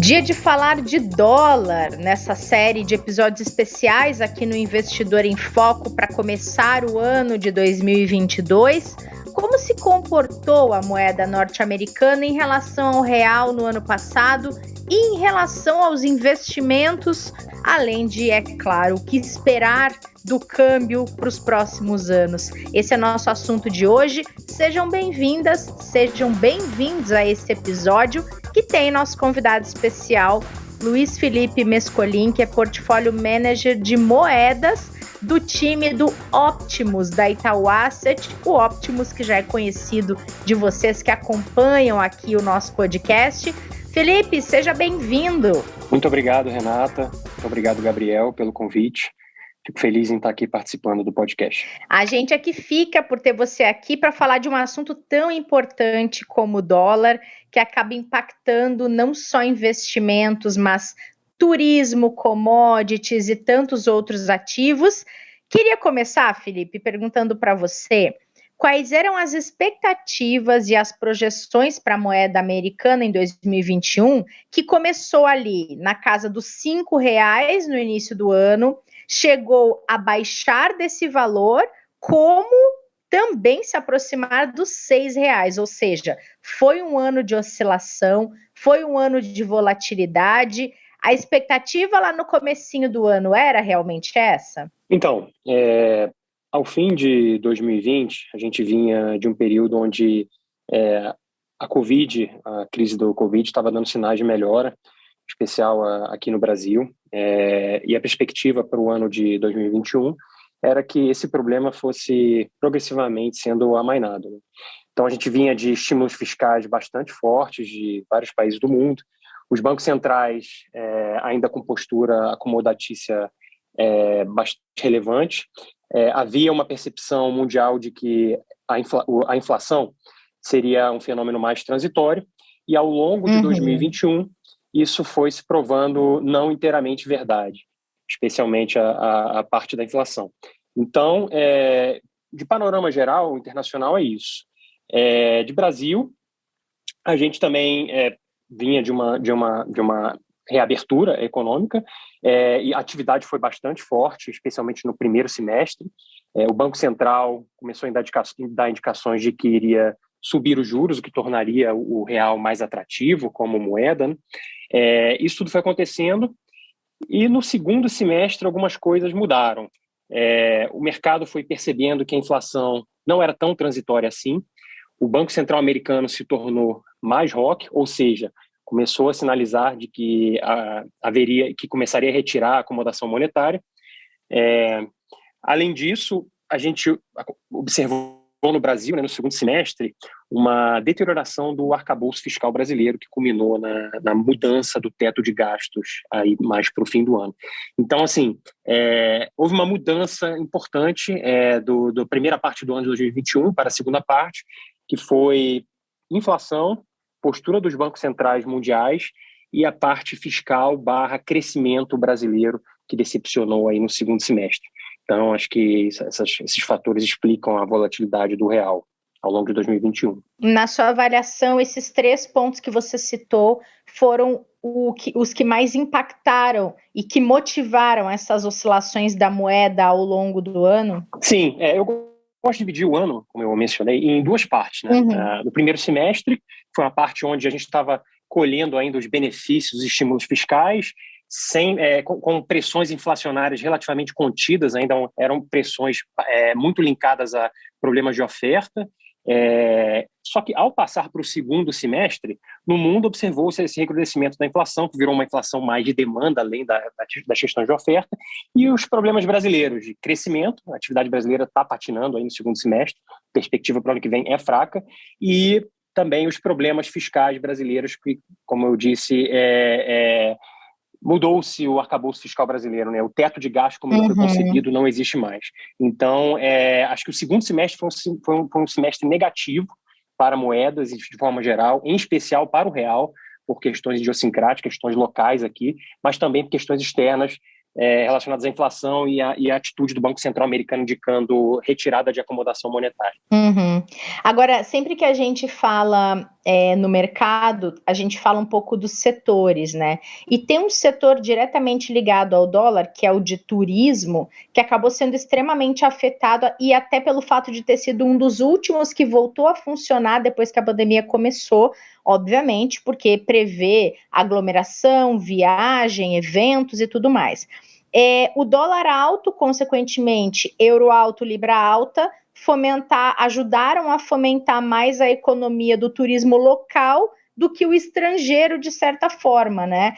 Dia de falar de dólar nessa série de episódios especiais aqui no Investidor em Foco para começar o ano de 2022. Como se comportou a moeda norte-americana em relação ao real no ano passado e em relação aos investimentos, além de, é claro, o que esperar do câmbio para os próximos anos. Esse é nosso assunto de hoje. Sejam bem-vindas, sejam bem-vindos a esse episódio que tem nosso convidado especial, Luiz Felipe Mescolin, que é Portfólio Manager de Moedas do time do Optimus, da Itaú Asset, o Optimus que já é conhecido de vocês que acompanham aqui o nosso podcast. Felipe, seja bem-vindo. Muito obrigado, Renata. Muito obrigado, Gabriel, pelo convite. Fico feliz em estar aqui participando do podcast. A gente aqui fica por ter você aqui para falar de um assunto tão importante como o dólar, que acaba impactando não só investimentos, mas turismo, commodities e tantos outros ativos. Queria começar, Felipe, perguntando para você quais eram as expectativas e as projeções para a moeda americana em 2021, que começou ali na casa dos R$ 5 no início do ano, chegou a baixar desse valor, como também se aproximar dos R$ 6, ou seja, foi um ano de oscilação, foi um ano de volatilidade. A expectativa lá no comecinho do ano era realmente essa? Então, ao fim de 2020, a gente vinha de um período onde a crise do Covid estava dando sinais de melhora, em especial aqui no Brasil, e a perspectiva para o ano de 2021 era que esse problema fosse progressivamente sendo amainado, né? Então, a gente vinha de estímulos fiscais bastante fortes de vários países do mundo, os bancos centrais ainda com postura acomodatícia bastante relevante. Havia uma percepção mundial de que a inflação seria um fenômeno mais transitório, e ao longo de 2021, isso foi se provando não inteiramente verdade, especialmente a parte da inflação. Então, de panorama geral, internacional é isso. De Brasil, a gente também vinha de uma reabertura econômica, e a atividade foi bastante forte, especialmente no primeiro semestre. O Banco Central começou a dar indicações de que iria subir os juros, o que tornaria o real mais atrativo como moeda, né? Isso tudo foi acontecendo, e no segundo semestre algumas coisas mudaram. O mercado foi percebendo que a inflação não era tão transitória assim. O Banco Central americano se tornou mais hawk, ou seja, começou a sinalizar de que que começaria a retirar a acomodação monetária. Além disso, a gente observou no Brasil, né, no segundo semestre, uma deterioração do arcabouço fiscal brasileiro, que culminou na mudança do teto de gastos aí mais para o fim do ano. Então, assim, houve uma mudança importante da primeira parte do ano de 2021 para a segunda parte, que foi inflação, postura dos bancos centrais mundiais e a parte fiscal / crescimento brasileiro, que decepcionou aí no segundo semestre. Então, acho que esses fatores explicam a volatilidade do real ao longo de 2021. Na sua avaliação, esses 3 pontos que você citou foram os que mais impactaram e que motivaram essas oscilações da moeda ao longo do ano? Sim, eu gosto de dividir o ano, como eu mencionei, em 2 partes, né? No primeiro semestre, foi uma parte onde a gente estava colhendo ainda os benefícios, os estímulos fiscais, com pressões inflacionárias relativamente contidas, ainda eram pressões muito linkadas a problemas de oferta. Só que, ao passar para o segundo semestre, no mundo observou-se esse recrudescimento da inflação, que virou uma inflação mais de demanda, além das questões de oferta, e os problemas brasileiros de crescimento. A atividade brasileira está patinando aí no segundo semestre, a perspectiva para o ano que vem é fraca, e também os problemas fiscais brasileiros, que, como eu disse, mudou-se o arcabouço fiscal brasileiro, né? O teto de gasto, como ele foi concebido, não existe mais. Então, acho que o segundo semestre foi um semestre negativo para moedas, de forma geral, em especial para o real, por questões idiosincráticas, questões locais aqui, mas também por questões externas relacionadas à inflação e a atitude do Banco Central americano indicando retirada de acomodação monetária. Agora, sempre que a gente fala no mercado, a gente fala um pouco dos setores, né? E tem um setor diretamente ligado ao dólar, que é o de turismo, que acabou sendo extremamente afetado, e até pelo fato de ter sido um dos últimos que voltou a funcionar depois que a pandemia começou, obviamente, porque prevê aglomeração, viagem, eventos e tudo mais. O dólar alto, consequentemente, euro alto, libra alta, ajudaram a fomentar mais a economia do turismo local do que o estrangeiro, de certa forma, né?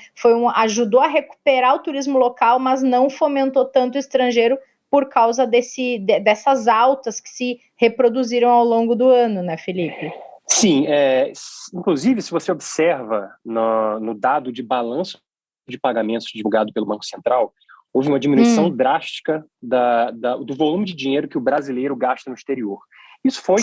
Ajudou a recuperar o turismo local, mas não fomentou tanto o estrangeiro por causa dessas altas que se reproduziram ao longo do ano, né, Felipe? Sim, inclusive, se você observa no dado de balanço de pagamentos divulgado pelo Banco Central, houve uma diminuição drástica do volume de dinheiro que o brasileiro gasta no exterior. Isso foi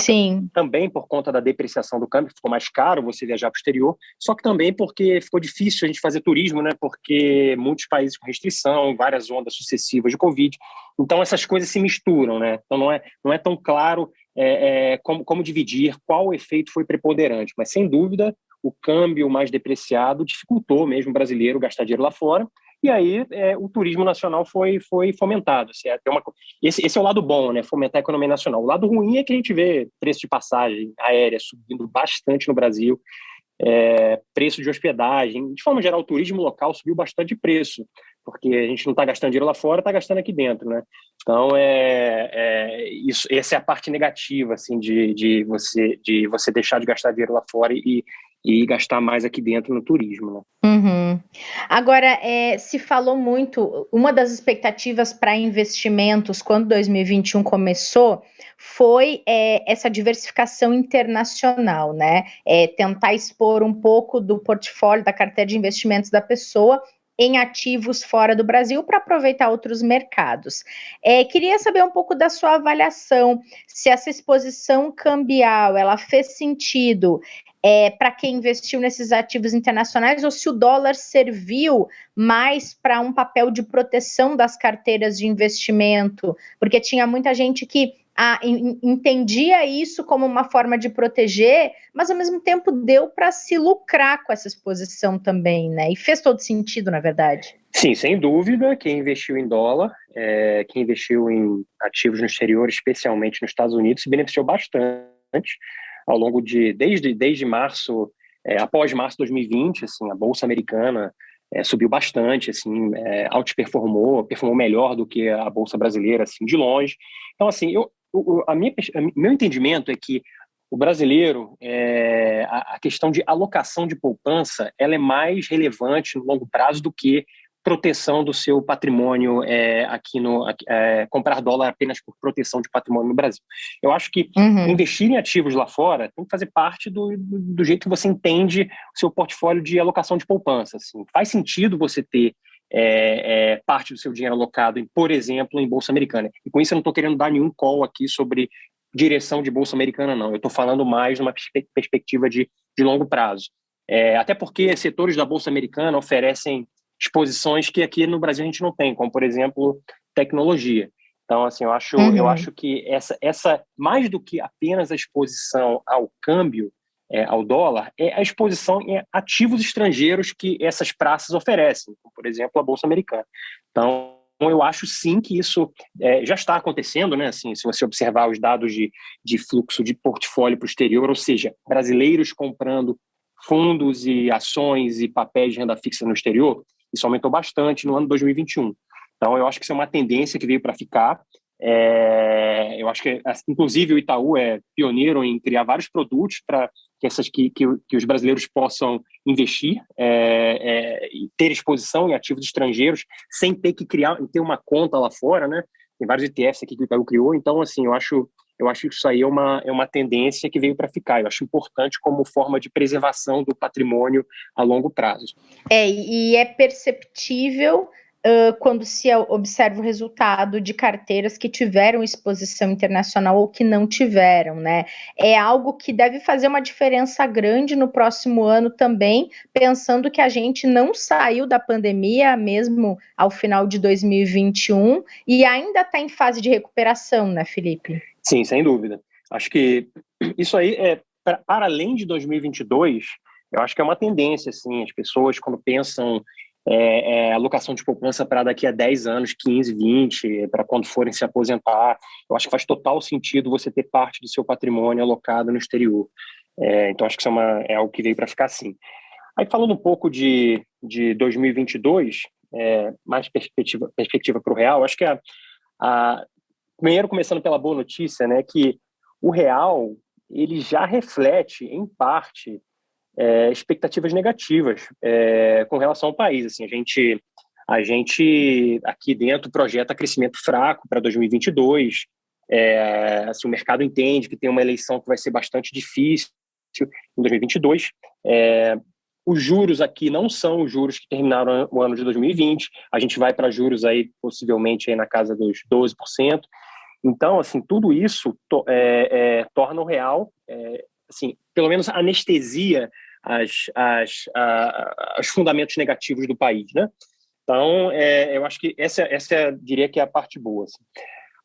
também por conta da depreciação do câmbio, ficou mais caro você viajar para o exterior, só que também porque ficou difícil a gente fazer turismo, né? Porque muitos países com restrição, várias ondas sucessivas de Covid, então essas coisas se misturam, né? Então não é tão claro como dividir, qual o efeito foi preponderante, mas sem dúvida o câmbio mais depreciado dificultou mesmo o brasileiro gastar dinheiro lá fora, e aí o turismo nacional foi fomentado. Esse é o lado bom, né? Fomentar a economia nacional. O lado ruim é que a gente vê preço de passagem aérea subindo bastante no Brasil, preço de hospedagem. De forma geral, o turismo local subiu bastante de preço, porque a gente não está gastando dinheiro lá fora, está gastando aqui dentro, né? Então, essa é a parte negativa, assim, de você deixar de gastar dinheiro lá fora e gastar mais aqui dentro no turismo, né? Uhum. Agora, se falou muito, uma das expectativas para investimentos quando 2021 começou foi essa diversificação internacional, né? Tentar expor um pouco do portfólio, da carteira de investimentos da pessoa em ativos fora do Brasil para aproveitar outros mercados. Queria saber um pouco da sua avaliação, se essa exposição cambial ela fez sentido para quem investiu nesses ativos internacionais, ou se o dólar serviu mais para um papel de proteção das carteiras de investimento, porque tinha muita gente que entendia isso como uma forma de proteger, mas ao mesmo tempo deu para se lucrar com essa exposição também, né? E fez todo sentido, na verdade. Sim, sem dúvida, quem investiu em dólar, quem investiu em ativos no exterior, especialmente nos Estados Unidos, se beneficiou bastante ao longo desde março, após março de 2020, assim, a Bolsa Americana subiu bastante, assim, outperformou, performou melhor do que a Bolsa brasileira, assim, de longe. Então, assim, meu entendimento é que o brasileiro, a questão de alocação de poupança, ela é mais relevante no longo prazo do que proteção do seu patrimônio comprar dólar apenas por proteção de patrimônio no Brasil. Eu acho que investir em ativos lá fora tem que fazer parte do jeito que você entende o seu portfólio de alocação de poupança. Assim. Faz sentido você ter parte do seu dinheiro alocado, por exemplo, em Bolsa Americana. E com isso eu não estou querendo dar nenhum call aqui sobre direção de Bolsa Americana, não. Eu estou falando mais numa perspectiva de longo prazo. Até porque setores da Bolsa Americana oferecem exposições que aqui no Brasil a gente não tem, como, por exemplo, tecnologia. Então, assim, eu acho que essa mais do que apenas a exposição ao câmbio, ao dólar, é a exposição em ativos estrangeiros que essas praças oferecem, como, por exemplo, a Bolsa Americana. Então, eu acho sim que isso já está acontecendo, né? Assim, se você observar os dados de fluxo de portfólio para o exterior, ou seja, brasileiros comprando fundos e ações e papéis de renda fixa no exterior, isso aumentou bastante no ano 2021. Então, eu acho que isso é uma tendência que veio para ficar. Eu acho que, inclusive, o Itaú é pioneiro em criar vários produtos para que os brasileiros possam investir e ter exposição em ativos estrangeiros sem ter que ter uma conta lá fora, né? Tem vários ETFs aqui que o Itaú criou. Então, assim, eu acho que isso aí é uma tendência que veio para ficar. Eu acho importante como forma de preservação do patrimônio a longo prazo. E é perceptível quando se observa o resultado de carteiras que tiveram exposição internacional ou que não tiveram, né? É algo que deve fazer uma diferença grande no próximo ano também, pensando que a gente não saiu da pandemia mesmo ao final de 2021 e ainda está em fase de recuperação, né, Felipe? Sim, sem dúvida. Acho que isso aí para além de 2022, eu acho que é uma tendência, assim, as pessoas quando pensam alocação de poupança para daqui a 10 anos, 15, 20, para quando forem se aposentar, eu acho que faz total sentido você ter parte do seu patrimônio alocado no exterior. Então, acho que isso é algo que veio para ficar assim. Aí, falando um pouco de 2022, mais perspectiva para o real, acho que primeiro, começando pela boa notícia, né, que o real ele já reflete, em parte, expectativas negativas com relação ao país. Assim, a gente aqui dentro projeta crescimento fraco para 2022. Assim, o mercado entende que tem uma eleição que vai ser bastante difícil em 2022. Os juros aqui não são os juros que terminaram o ano de 2020. A gente vai para juros aí possivelmente aí na casa dos 12%. Então, assim, tudo isso torna o real, assim, pelo menos anestesia os fundamentos negativos do país, né? Então, eu acho que essa diria que é a parte boa. Assim.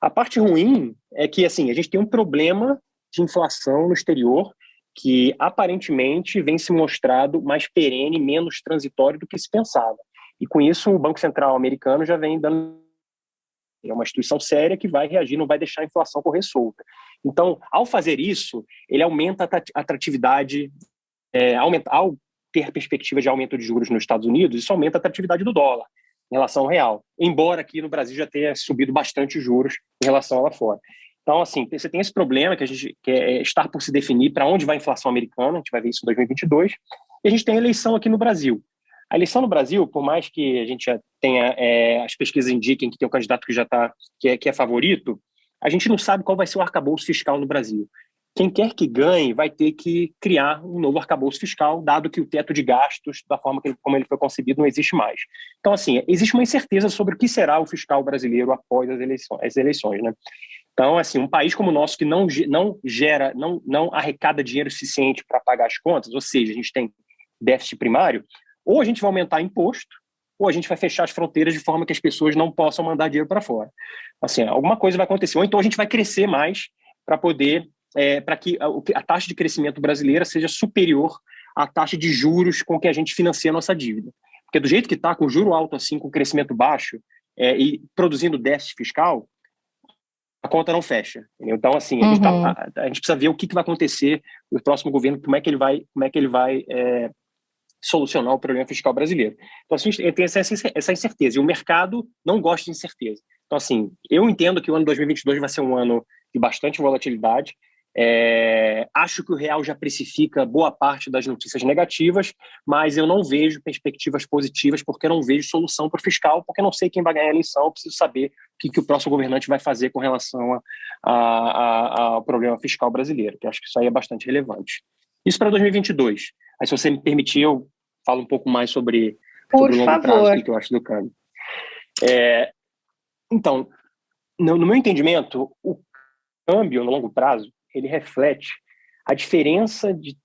A parte ruim é que, assim, a gente tem um problema de inflação no exterior que aparentemente vem se mostrado mais perene, menos transitório do que se pensava. E com isso, o Banco Central americano já vem dando uma instituição séria que vai reagir, não vai deixar a inflação correr solta. Então, ao fazer isso, ele aumenta a atratividade, ao ter perspectiva de aumento de juros nos Estados Unidos, isso aumenta a atratividade do dólar em relação ao real, embora aqui no Brasil já tenha subido bastante os juros em relação a lá fora. Então, assim, você tem esse problema que estar por se definir para onde vai a inflação americana, a gente vai ver isso em 2022, e a gente tem a eleição aqui no Brasil. A eleição no Brasil, por mais que a gente já tenha, as pesquisas indiquem que tem um candidato que já está, que é favorito, a gente não sabe qual vai ser o arcabouço fiscal no Brasil. Quem quer que ganhe vai ter que criar um novo arcabouço fiscal, dado que o teto de gastos, da forma como ele foi concebido, não existe mais. Então, assim, existe uma incerteza sobre o que será o fiscal brasileiro após as eleições, né? Então, assim, um país como o nosso que não arrecada dinheiro suficiente para pagar as contas, ou seja, a gente tem déficit primário, ou a gente vai aumentar imposto, ou a gente vai fechar as fronteiras de forma que as pessoas não possam mandar dinheiro para fora. Assim, alguma coisa vai acontecer. Ou então a gente vai crescer mais para poder, para que a taxa de crescimento brasileira seja superior à taxa de juros com que a gente financia a nossa dívida. Porque do jeito que está, com juro alto assim, com crescimento baixo e produzindo déficit fiscal, a conta não fecha. Entendeu? Então, assim, a gente precisa ver o que vai acontecer no próximo governo, como é que ele vai solucionar o problema fiscal brasileiro. Então, assim, tem essa incerteza, e o mercado não gosta de incerteza. Então, assim, eu entendo que o ano 2022 vai ser um ano de bastante volatilidade. Acho que o real já precifica boa parte das notícias negativas, mas eu não vejo perspectivas positivas, porque eu não vejo solução para o fiscal, porque eu não sei quem vai ganhar a eleição, eu preciso saber o que o próximo governante vai fazer com relação ao problema fiscal brasileiro, que eu acho que isso aí é bastante relevante. Isso para 2022. Aí, se você me permitir, eu falo um pouco mais sobre Por o longo favor. prazo, o que eu acho do câmbio. Então, no meu entendimento, o câmbio no longo prazo, ele reflete a diferença de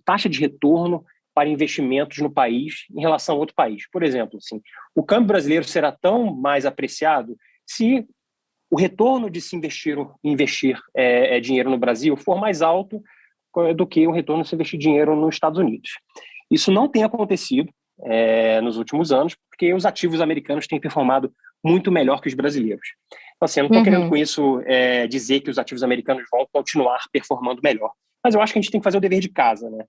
taxa de retorno para investimentos no país em relação a outro país. Por exemplo, assim, o câmbio brasileiro será tão mais apreciado se o retorno de se investir dinheiro no Brasil for mais alto do que o retorno de se investir dinheiro nos Estados Unidos. Isso não tem acontecido nos últimos anos, porque os ativos americanos têm performado muito melhor que os brasileiros. Então, assim, eu não estou querendo com isso dizer que os ativos americanos vão continuar performando melhor, mas eu acho que a gente tem que fazer o dever de casa, né?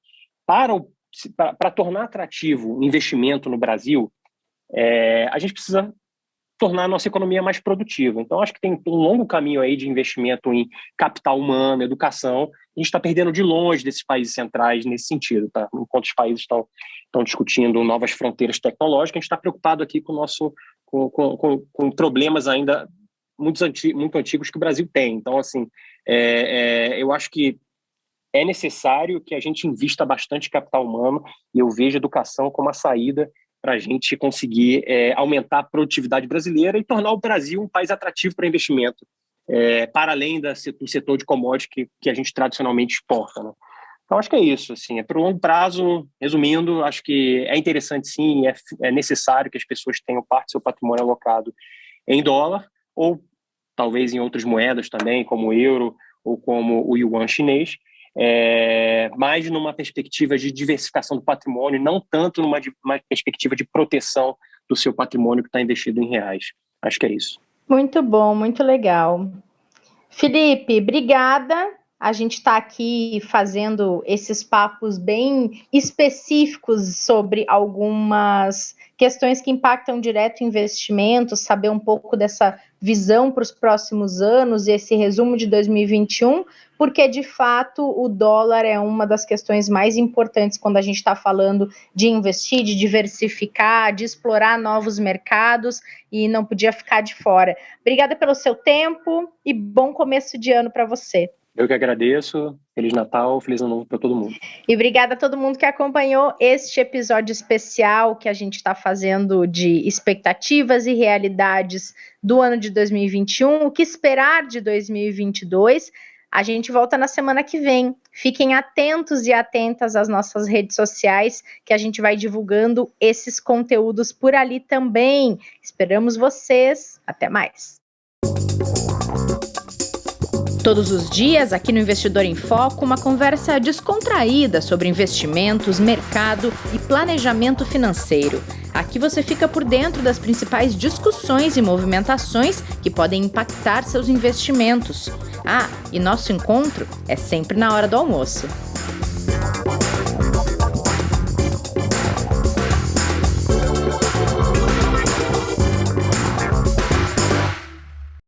Para tornar atrativo o investimento no Brasil, a gente precisa tornar a nossa economia mais produtiva. Então, acho que tem um longo caminho aí de investimento em capital humano, educação. A gente está perdendo de longe desses países centrais nesse sentido, tá? Enquanto os países estão discutindo novas fronteiras tecnológicas, a gente está preocupado aqui com problemas ainda muito antigos que o Brasil tem. Então, assim, eu acho que é necessário que a gente invista bastante capital humano, e eu vejo a educação como a saída para a gente conseguir aumentar a produtividade brasileira e tornar o Brasil um país atrativo para investimento, para além do setor de commodities que a gente tradicionalmente exporta, né? Então, acho que é isso. Assim, para o longo prazo, resumindo, acho que é interessante sim, é necessário que as pessoas tenham parte do seu patrimônio alocado em dólar, ou talvez em outras moedas também, como o euro ou como o yuan chinês, mais numa perspectiva de diversificação do patrimônio, não tanto numa perspectiva de proteção do seu patrimônio que está investido em reais. Acho que é isso. Muito bom, muito legal. Felipe, obrigada. A gente está aqui fazendo esses papos bem específicos sobre algumas questões que impactam direto o investimento, saber um pouco dessa visão para os próximos anos e esse resumo de 2021, porque de fato o dólar é uma das questões mais importantes quando a gente está falando de investir, de diversificar, de explorar novos mercados e não podia ficar de fora. Obrigada pelo seu tempo e bom começo de ano para você. Eu que agradeço. Feliz Natal, Feliz Ano Novo para todo mundo. E obrigada a todo mundo que acompanhou este episódio especial que a gente está fazendo de expectativas e realidades do ano de 2021. O que esperar de 2022? A gente volta na semana que vem. Fiquem atentos e atentas às nossas redes sociais, que a gente vai divulgando esses conteúdos por ali também. Esperamos vocês. Até mais. Todos os dias, aqui no Investidor em Foco, uma conversa descontraída sobre investimentos, mercado e planejamento financeiro. Aqui você fica por dentro das principais discussões e movimentações que podem impactar seus investimentos. E nosso encontro é sempre na hora do almoço.